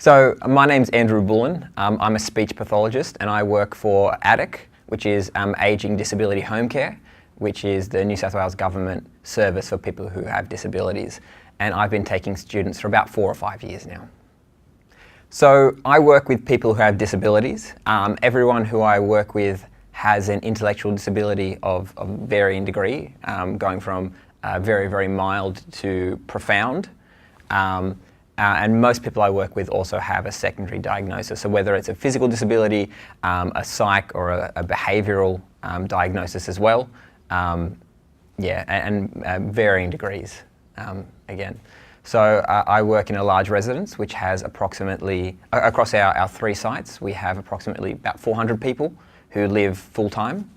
So my name's Andrew Bullen. I'm a speech pathologist and I work for ADDIC, which is Ageing Disability Home Care, which is the New South Wales government service for people who have disabilities. And I've been taking students for about 4 or 5 years now. So I work with people who have disabilities. Everyone who I work with has an intellectual disability of varying degree, going from very, very mild to profound. And most people I work with also have a secondary diagnosis. So whether it's a physical disability, a psych or a behavioural diagnosis as well. And varying degrees again. So I work in a large residence which has approximately, across our 3 sites, we have approximately about 400 people who live full-time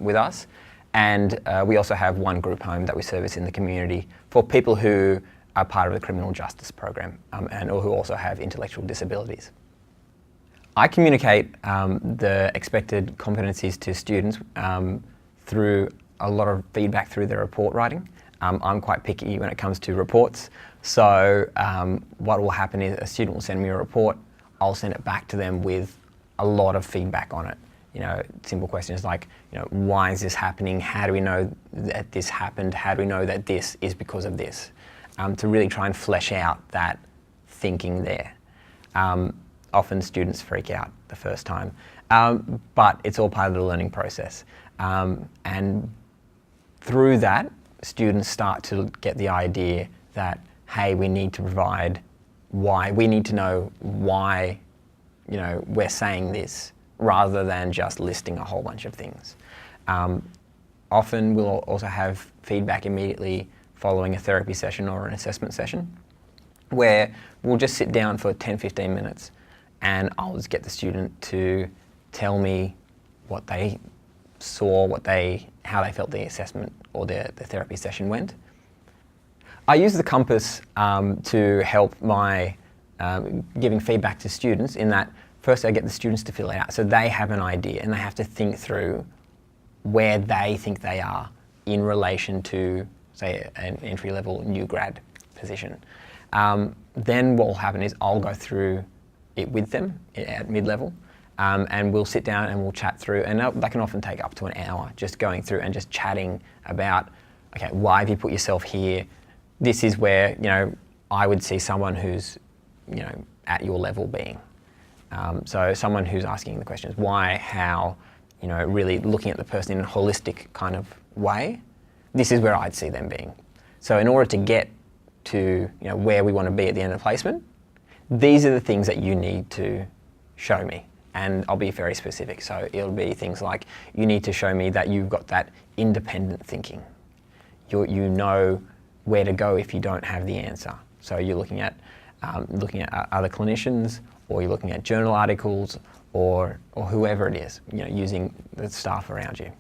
with us. And we also have one group home that we service in the community for people who are part of the criminal justice program or who also have intellectual disabilities. I communicate the expected competencies to students through a lot of feedback through their report writing. I'm quite picky when it comes to reports, so what will happen is a student will send me a report, I'll send it back to them with a lot of feedback on it. You know, simple questions like, you know, why is this happening? How do we know that this happened? How do we know that this is because of this? To really try and flesh out that thinking there. Often students freak out the first time, but it's all part of the learning process. And through that, students start to get the idea that, hey, we need to provide why, we need to know why, you know, we're saying this, rather than just listing a whole bunch of things. Often we'll also have feedback immediately following a therapy session or an assessment session, where we'll just sit down for 10-15 minutes and I'll just get the student to tell me what they saw, how they felt the assessment or the therapy session went. I use the compass to help my giving feedback to students, in that first I get the students to fill it out so they have an idea and they have to think through where they think they are in relation to, say, an entry-level new grad position. Then what will happen is I'll go through it with them at mid-level, and we'll sit down and we'll chat through, and that can often take up to an hour, just going through and just chatting about, okay, why have you put yourself here? This is where, you know, I would see someone who's, you know, at your level being. So someone who's asking the questions, why, how, you know, really looking at the person in a holistic kind of way. This is where I'd see them being. So in order to get to, you know, where we want to be at the end of placement, these are the things that you need to show me. And I'll be very specific. So it'll be things like, you need to show me that you've got that independent thinking. You know where to go if you don't have the answer. So you're looking at other clinicians, or you're looking at journal articles, or whoever it is, you know, using the staff around you.